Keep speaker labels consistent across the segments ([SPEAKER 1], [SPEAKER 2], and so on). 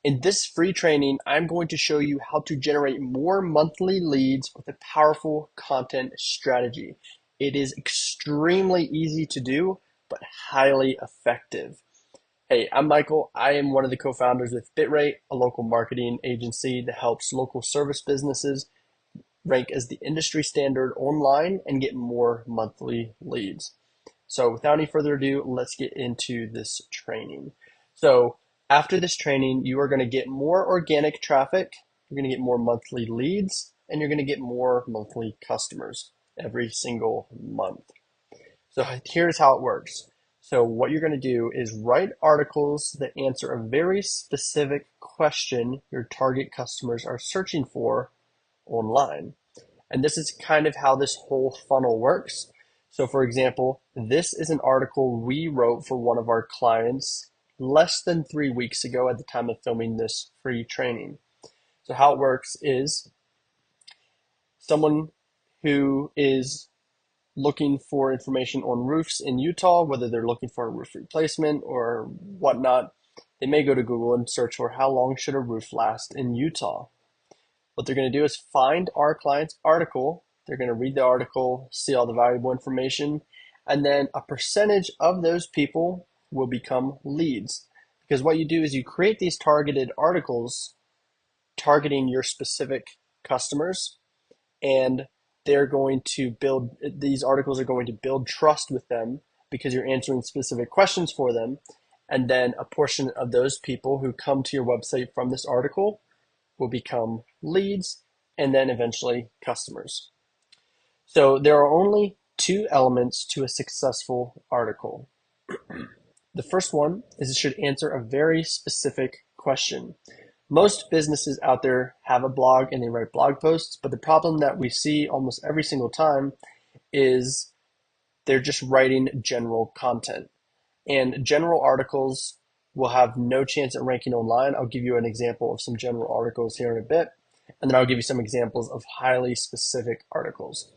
[SPEAKER 1] In this free training, I'm going to show you how to generate more monthly leads with a powerful content strategy. It is extremely easy to do, but highly effective. Hey, I'm Michael. I am one of the co-founders with Bitrate, a local marketing agency that helps local service businesses rank as the industry standard online and get more monthly leads. So without any further ado, let's get into this training. So after this training, you are going to get more organic traffic, you're going to get more monthly leads, and you're going to get more monthly customers every single month. So here's how it works. So what you're going to do is write articles that answer a very specific question your target customers are searching for online. And this is kind of how this whole funnel works. So for example, this is an article we wrote for one of our clients less than 3 weeks ago at the time of filming this free training. So how it works is someone who is looking for information on roofs in Utah, whether they're looking for a roof replacement or whatnot, they may go to Google and search for how long should a roof last in Utah. What they're going to do is find our client's article. They're going to read the article, see all the valuable information, and then a percentage of those people will become leads. Because what you do is you create these targeted articles targeting your specific customers, and they're going to build, these articles are going to build trust with them because you're answering specific questions for them. And then a portion of those people who come to your website from this article will become leads and then eventually customers. So there are only two elements to a successful article. The first one is it should answer a very specific question. Most businesses out there have a blog and they write blog posts, but the problem that we see almost every single time is they're just writing general content. And general articles will have no chance at ranking online. I'll give you an example of some general articles here in a bit, and then I'll give you some examples of highly specific articles.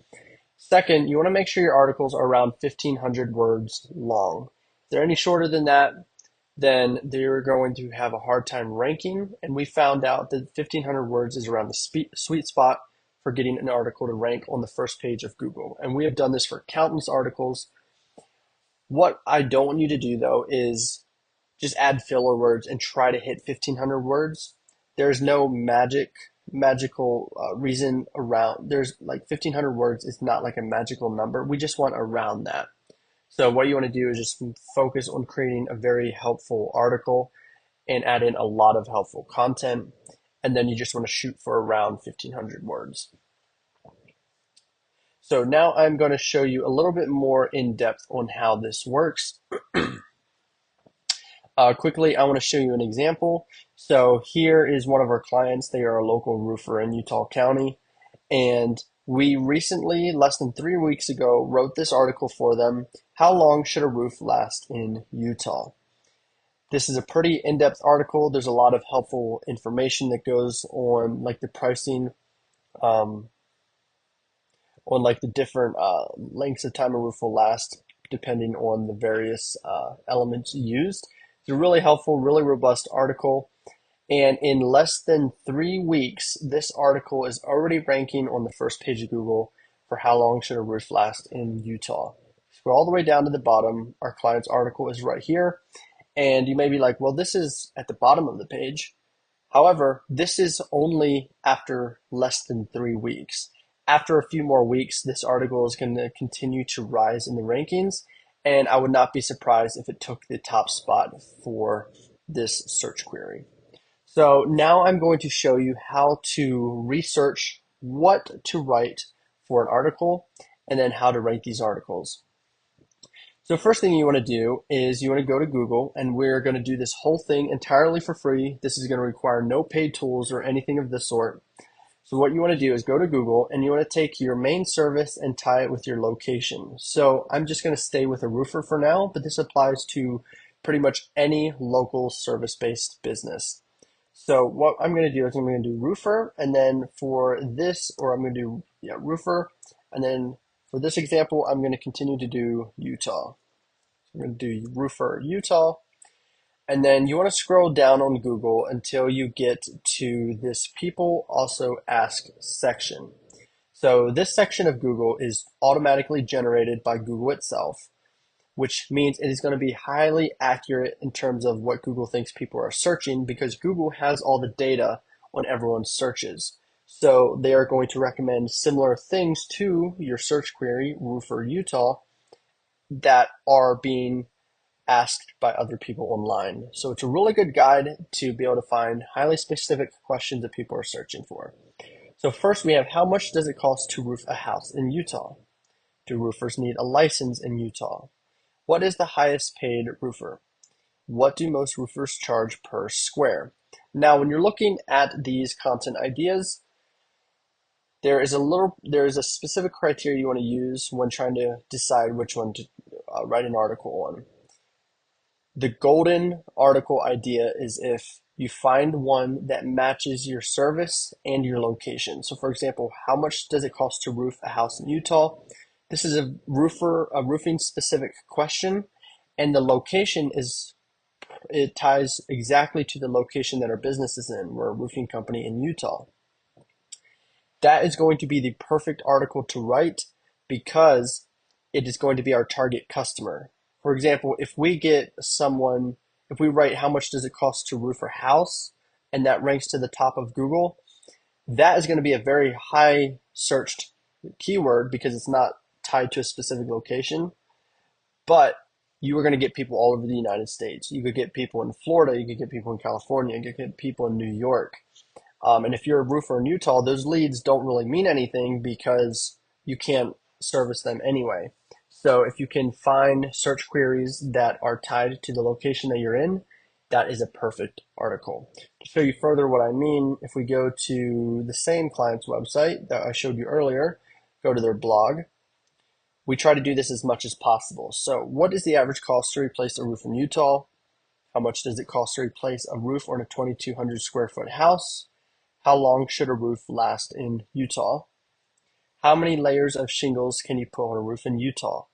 [SPEAKER 1] Second, you want to make sure your articles are around 1,500 words long. If they're any shorter than that, then they're going to have a hard time ranking. And we found out that 1,500 words is around the sweet spot for getting an article to rank on the first page of Google. And we have done this for countless articles. What I don't want you to do though is just add filler words and try to hit 1,500 words. There's no magical reason around. There's like 1,500 words is not like a magical number. We just want around that. So what you want to do is just focus on creating a very helpful article and add in a lot of helpful content. And then you just want to shoot for around 1,500 words. So now I'm going to show you a little bit more in depth on how this works. Quickly, I want to show you an example. So here is one of our clients. They are a local roofer in Utah County. And we recently, less than 3 weeks ago, wrote this article for them. How long should a roof last in Utah? This is a pretty in-depth article. There's a lot of helpful information that goes on like the pricing, on like the different lengths of time a roof will last depending on the various elements used. It's a really helpful, really robust article. And in less than 3 weeks, this article is already ranking on the first page of Google for how long should a roof last in Utah. Scroll all the way down to the bottom. Our client's article is right here. And you may be like, well, this is at the bottom of the page. However, this is only after less than 3 weeks. After a few more weeks, this article is going to continue to rise in the rankings. And I would not be surprised if it took the top spot for this search query. So now I'm going to show you how to research what to write for an article and then how to write these articles. So first thing you want to do is you want to go to Google, and we're going to do this whole thing entirely for free. This is going to require no paid tools or anything of the sort. So what you want to do is go to Google and you want to take your main service and tie it with your location. So I'm just going to stay with a roofer for now, but this applies to pretty much any local service-based business. So what I'm going to do is I'm going to do roofer, and then for this, or I'm going to do roofer, and then for this example, I'm going to continue to do Utah. I'm going to do roofer Utah, And then you want to scroll down on Google until you get to this people also ask section. So this section of Google is automatically generated by Google itself, which means it is going to be highly accurate in terms of what Google thinks people are searching because Google has all the data on everyone's searches. So they are going to recommend similar things to your search query, roofer Utah, that are being asked by other people online. So it's a really good guide to be able to find highly specific questions that people are searching for. So first we have, how much does it cost to roof a house in Utah? Do roofers need a license in Utah? What is the highest paid roofer? What do most roofers charge per square? Now, when you're looking at these content ideas, there is a specific criteria you want to use when trying to decide which one to write an article on. The golden article idea is if you find one that matches your service and your location. So for example, how much does it cost to roof a house in Utah? This is a roofing specific question, and the location is, it ties exactly to the location that our business is in. We're a roofing company in Utah. That is going to be the perfect article to write because it is going to be our target customer. For example, if we write how much does it cost to roof a house and that ranks to the top of Google, that is going to be a very high searched keyword because it's not tied to a specific location. But you are going to get people all over the United States. You could get people in Florida, you could get people in California, you could get people in New York. And if you're a roofer in Utah, those leads don't really mean anything because you can't service them anyway. So if you can find search queries that are tied to the location that you're in, that is a perfect article. To show you further what I mean, if we go to the same client's website that I showed you earlier, go to their blog, we try to do this as much as possible. So what is the average cost to replace a roof in Utah? How much does it cost to replace a roof on a 2,200 square foot house? How long should a roof last in Utah? How many layers of shingles can you put on a roof in Utah?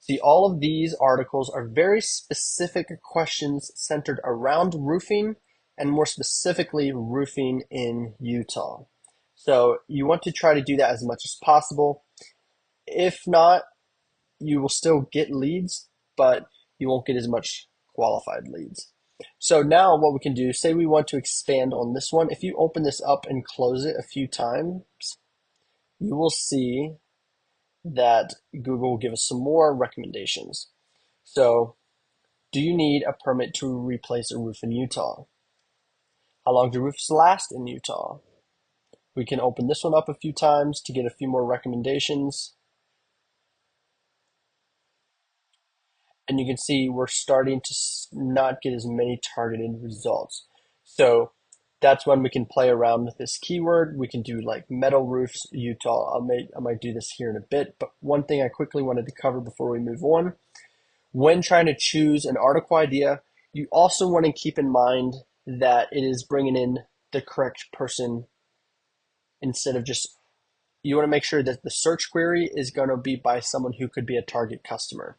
[SPEAKER 1] See, all of these articles are very specific questions centered around roofing and more specifically roofing in Utah. So you want to try to do that as much as possible. If not, you will still get leads, but you won't get as much qualified leads. So now what we can do, say we want to expand on this one. If you open this up and close it a few times, you will see that Google will give us some more recommendations. So, do you need a permit to replace a roof in Utah? How long do roofs last in Utah? We can open this one up a few times to get a few more recommendations. And you can see we're starting to not get as many targeted results. So that's when we can play around with this keyword. We can do like metal roofs, Utah. I might do this here in a bit, but one thing I quickly wanted to cover before we move on, when trying to choose an article idea, you also want to keep in mind that it is bringing in the correct person instead of just, you want to make sure that the search query is going to be by someone who could be a target customer.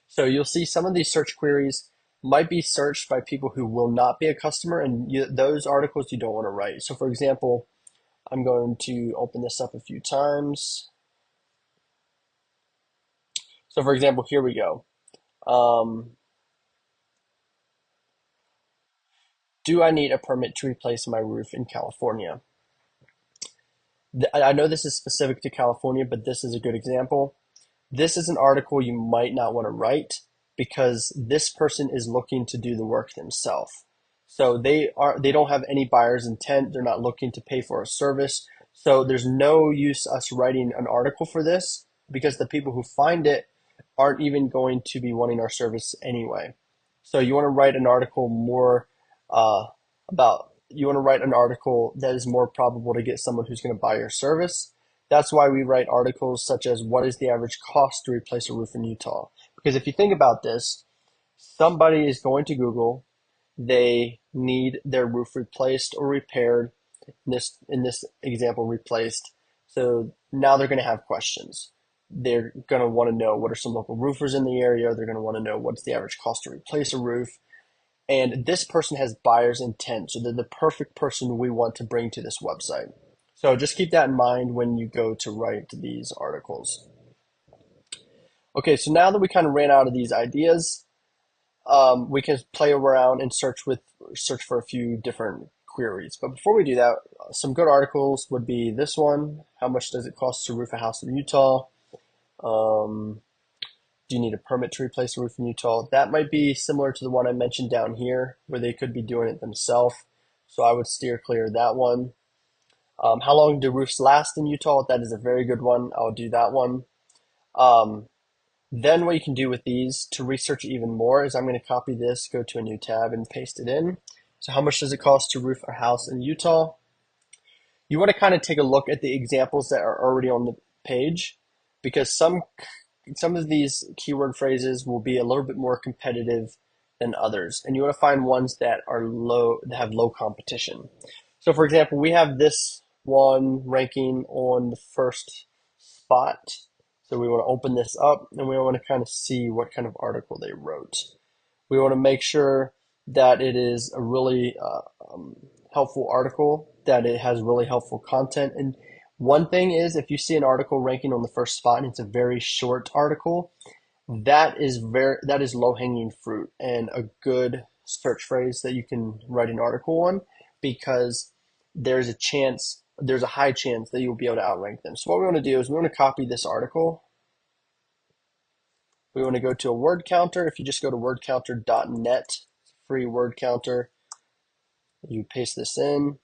[SPEAKER 1] So you'll see some of these search queries might be searched by people who will not be a customer, and those articles you don't want to write. So for example, I'm going to open this up a few times. So for example, here we go. Do I need a permit to replace my roof in California? I know this is specific to California, but this is a good example. This is an article you might not want to write because this person is looking to do the work themselves. So they don't have any buyer's intent. They're not looking to pay for a service. So there's no use us writing an article for this because the people who find it aren't even going to be wanting our service anyway. So you want to write an article more uh, you want to write an article that is more probable to get someone who's going to buy your service. That's why we write articles such as, what is the average cost to replace a roof in Utah? Because if you think about this, somebody is going to Google, they need their roof replaced or repaired, in this example replaced. So now they're going to have questions. They're going to want to know what are some local roofers in the area. They're going to want to know what's the average cost to replace a roof. And this person has buyer's intent, so they're the perfect person we want to bring to this website. So just keep that in mind when you go to write these articles. Okay, so now that we kind of ran out of these ideas, we can play around and search for a few different queries. But before we do that, some good articles would be this one. How much does it cost to roof a house in Utah? Um, do you need a permit to replace a roof in Utah? That might be similar to the one I mentioned down here, where they could be doing it themselves. So I would steer clear of that one. How long do roofs last in Utah? That is a very good one. I'll do that one. Um, then what you can do with these to research even more is I'm going to copy this, go to a new tab and paste it in. So how much does it cost to roof a house in Utah? You want to kind of take a look at the examples that are already on the page because some of these keyword phrases will be a little bit more competitive than others. And you want to find ones that are low, that have low competition. So for example, we have this one ranking on the first spot. So we want to open this up and we want to kind of see what kind of article they wrote. We want to make sure that it is a really helpful article, that it has really helpful content. And one thing is, if you see an article ranking on the first spot and it's a very short article, that is low hanging fruit and a good search phrase that you can write an article on because there's a high chance that you'll be able to outrank them. So what we want to do is we want to copy this article. We want to go to a word counter. If you just go to wordcounter.net, free word counter, you paste this in.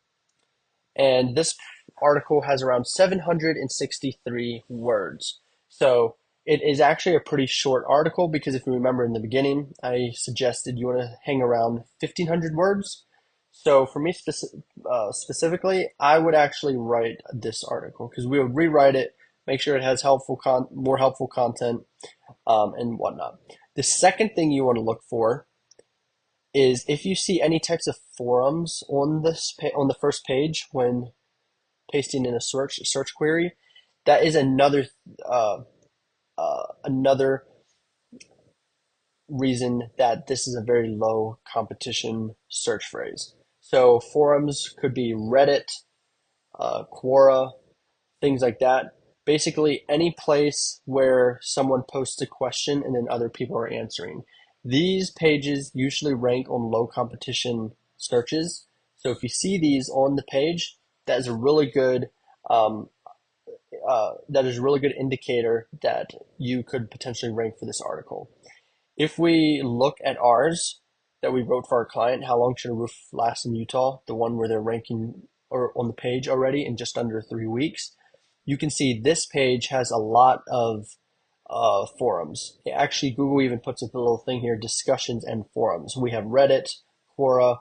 [SPEAKER 1] And this article has around 763 words. So it is actually a pretty short article because if you remember in the beginning, I suggested you want to hang around 1,500 words. So for me specifically, I would actually write this article because we would rewrite it, make sure it has more helpful content, and whatnot. The second thing you want to look for is if you see any types of forums on on the first page when pasting in a search query, that is uh, another reason that this is a very low competition search phrase. So forums could be Reddit, Quora, things like that. Basically, any place where someone posts a question and then other people are answering. These pages usually rank on low competition searches. So if you see these on the page, that is a really good um, that is a really good indicator that you could potentially rank for this article. If we look at ours that we wrote for our client, how long should a roof last in Utah, the one where they're ranking or on the page already in just under 3 weeks, you can see this page has a lot of forums. Actually, Google even puts a little thing here, discussions and forums. We have Reddit, Quora.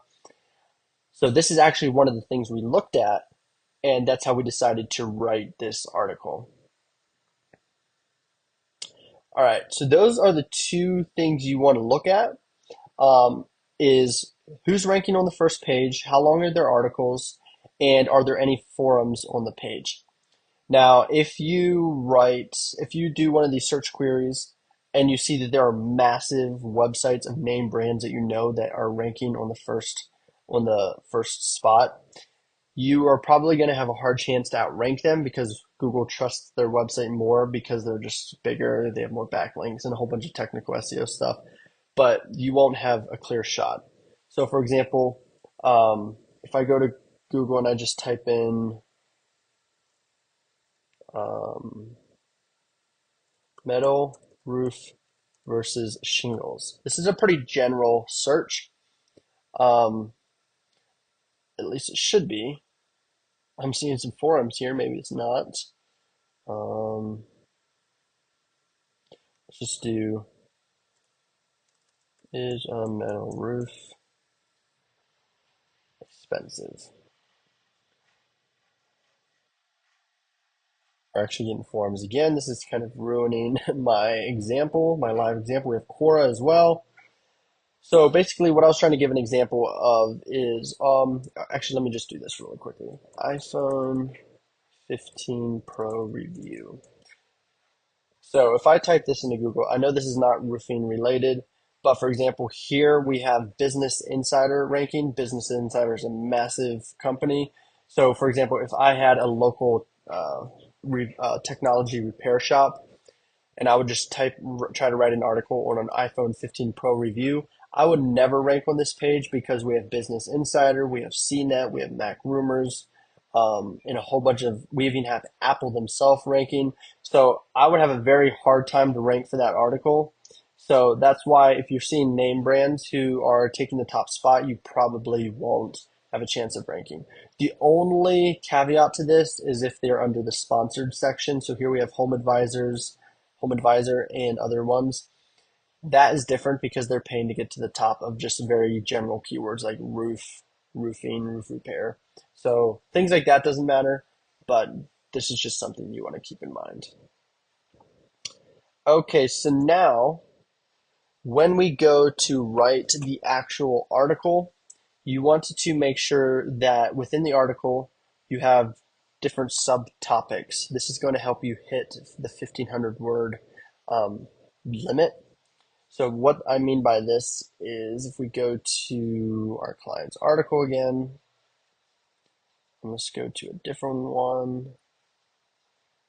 [SPEAKER 1] So this is actually one of the things we looked at, and that's how we decided to write this article. All right, so those are the two things you want to look at. Is who's ranking on the first page, how long are their articles, and are there any forums on the page? Now, if you do one of these search queries and you see that there are massive websites of name brands that you know that are ranking on the first spot, you are probably going to have a hard chance to outrank them because Google trusts their website more because they're just bigger, they have more backlinks and a whole bunch of technical SEO stuff, but you won't have a clear shot. So, for example, if I go to Google and I just type in um, metal roof versus shingles, this is a pretty general search. Um, at least it should be. I'm seeing some forums here. Maybe it's not. Um, let's just do is a metal roof expensive? We're actually getting forums again. This is kind of ruining my live example. We have Quora as well. So basically what I was trying to give an example of is, actually, let me just do this really quickly. iPhone 15 Pro review. So if I type this into Google, I know this is not roofing related, But for example, here we have Business Insider ranking. Business Insider is a massive company. So for example, if I had a local technology repair shop, and I would just try to write an article on an iPhone 15 Pro review, I would never rank on this page because we have Business Insider, we have CNET, we have Mac Rumors, and a whole bunch of, we even have Apple themselves ranking. So I would have a very hard time to rank for that article. So that's why if you're seeing name brands who are taking the top spot, you probably won't have a chance of ranking. The only caveat to this is if they're under the sponsored section. So here we have Home Advisor and other ones. That is different because they're paying to get to the top of just very general keywords like roof, roofing, roof repair. So things like that doesn't matter, but this is just something you want to keep in mind. Okay, so now when we go to write the actual article, you want to make sure that within the article you have different subtopics. This is going to help you hit the 1500 word limit. So what I mean by this is if we go to our client's article again, and let's go to a different one.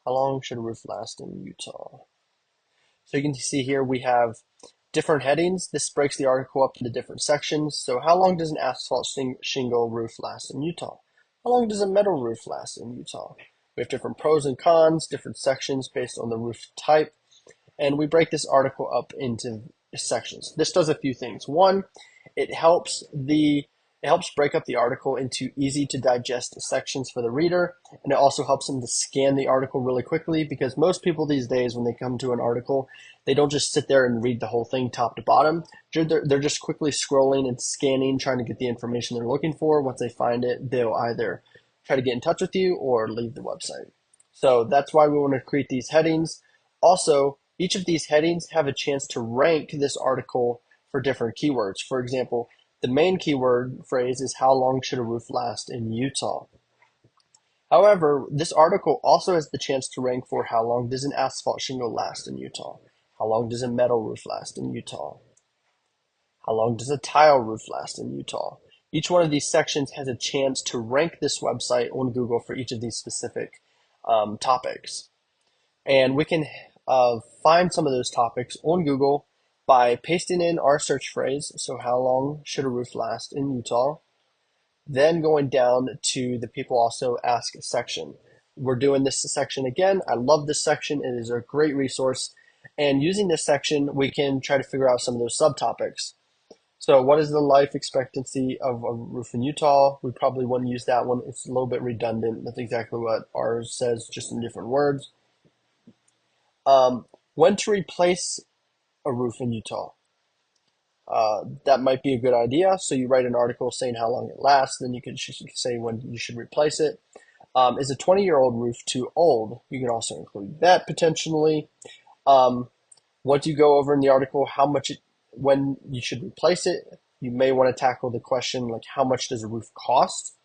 [SPEAKER 1] How long should a roof last in Utah? So you can see here we have different headings. This breaks the article up into different sections. So how long does an asphalt shingle roof last in Utah? How long does a metal roof last in Utah? We have different pros and cons, different sections based on the roof type. And we break this article up into sections. This does a few things. One, it helps break up the article into easy to digest sections for the reader, and it also helps them to scan the article really quickly because most people these days, when they come to an article, they don't just sit there and read the whole thing top to bottom. They're just quickly scrolling and scanning, trying to get the information they're looking for. Once they find it, they'll either try to get in touch with you or leave the website. So that's why we want to create these headings. Also, each of these headings have a chance to rank this article for different keywords. For example, the main keyword phrase is how long should a roof last in Utah? However, this article also has the chance to rank for how long does an asphalt shingle last in Utah? How long does a metal roof last in Utah? How long does a tile roof last in Utah? Each one of these sections has a chance to rank this website on Google for each of these specific topics. And we can find some of those topics on Google by pasting in our search phrase. So how long should a roof last in Utah? Then going down to the people also ask section. We're doing this section again. I love this section. It is a great resource. And using this section, we can try to figure out some of those subtopics. So what is the life expectancy of a roof in Utah? We probably wouldn't use that one. It's a little bit redundant. That's exactly what ours says, just in different words. When to replace a roof in Utah. That might be a good idea. So you write an article saying how long it lasts, then you can say when you should replace it. Is a 20-year-old roof too old? You can also include that potentially. Once you go over in the article when you should replace it, you may want to tackle the question like how much does a roof cost?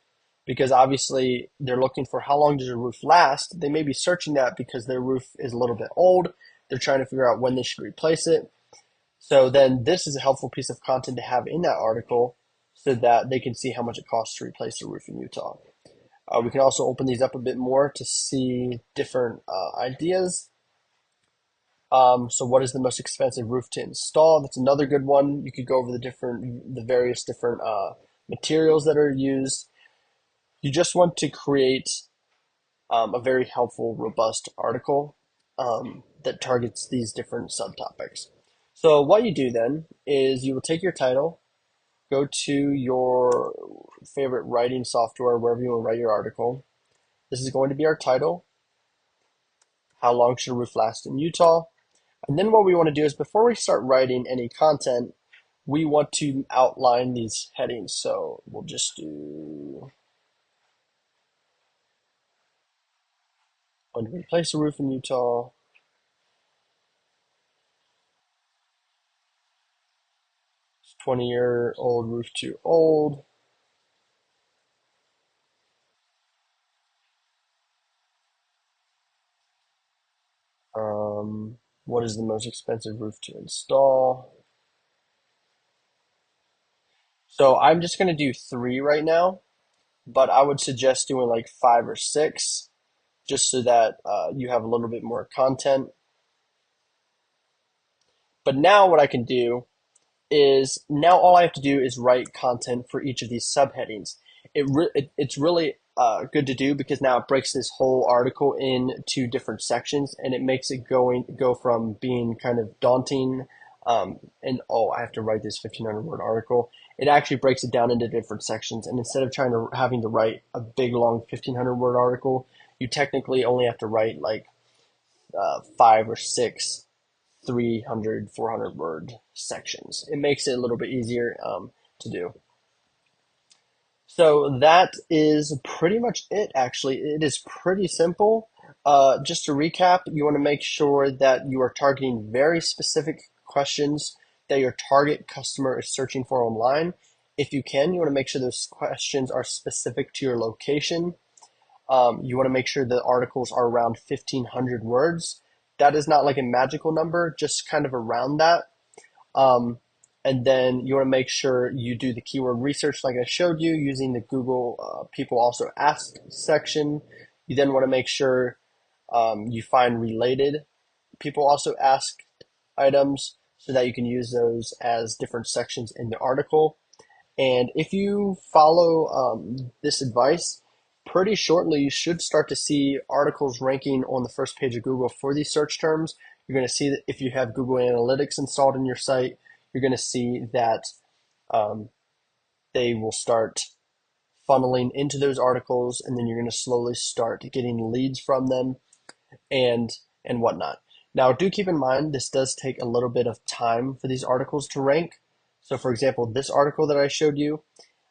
[SPEAKER 1] Because obviously they're looking for how long does a roof last. They may be searching that because their roof is a little bit old. They're trying to figure out when they should replace it. So then this is a helpful piece of content to have in that article so that they can see how much it costs to replace a roof in Utah. We can also open these up a bit more to see different ideas. So what is the most expensive roof to install? That's another good one. You could go over the various different materials that are used. You just want to create a very helpful, robust article that targets these different subtopics. So what you do then is you will take your title, go to your favorite writing software, wherever you want to write your article. This is going to be our title. How long should a roof last in Utah? And then what we want to do is before we start writing any content, we want to outline these headings. So we'll just do when to replace a roof in Utah. 20-year-old roof too old. What is the most expensive roof to install? So I'm just going to do three right now, but I would suggest doing like five or six just so that you have a little bit more content. But now what I can do is now all I have to do is write content for each of these subheadings. It's really good to do because now it breaks this whole article into different sections and it makes it go from being kind of daunting and oh, I have to write this 1,500 word article. It actually breaks it down into different sections, and instead of having to write a big long 1,500 word article, you technically only have to write like five or six 300, 400 word sections. It makes it a little bit easier to do. So that is pretty much it, actually. It is pretty simple. Just to recap, you want to make sure that you are targeting very specific questions that your target customer is searching for online. If you can, you want to make sure those questions are specific to your location. You want to make sure the articles are around 1,500 words. That is not like a magical number, just kind of around that. Um, and then you want to make sure you do the keyword research like I showed you using the Google People Also Ask section. You then want to make sure you find related People Also Ask items so that you can use those as different sections in the article. And if you follow this advice, pretty shortly you should start to see articles ranking on the first page of Google for these search terms. You're going to see that if you have Google Analytics installed in your site, you're going to see that um, they will start funneling into those articles, and then you're going to slowly start getting leads from them and and whatnot. Now, do keep in mind this does take a little bit of time for these articles to rank. So, for example, this article that I showed you,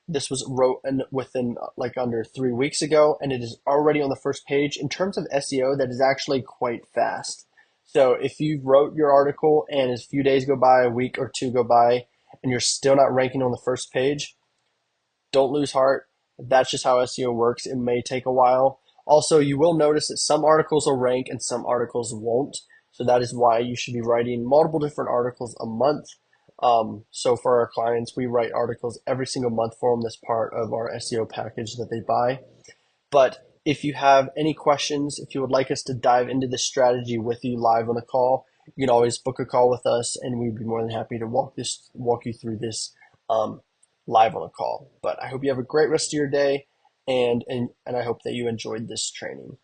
[SPEAKER 1] this was wrote within like under 3 weeks ago, and it is already on the first page. In terms of SEO, that is actually quite fast. So if you wrote your article and a few days go by, a week or two go by, and you're still not ranking on the first page, don't lose heart. That's just how SEO works. It may take a while. Also, you will notice that some articles will rank and some articles won't. So that is why you should be writing multiple different articles a month. So for our clients, we write articles every single month for them. That's part of our SEO package that they buy. But if you have any questions, if you would like us to dive into this strategy with you live on a call, you can always book a call with us, and we'd be more than happy to walk you through this um, live on a call. But I hope you have a great rest of your day, and I hope that you enjoyed this training.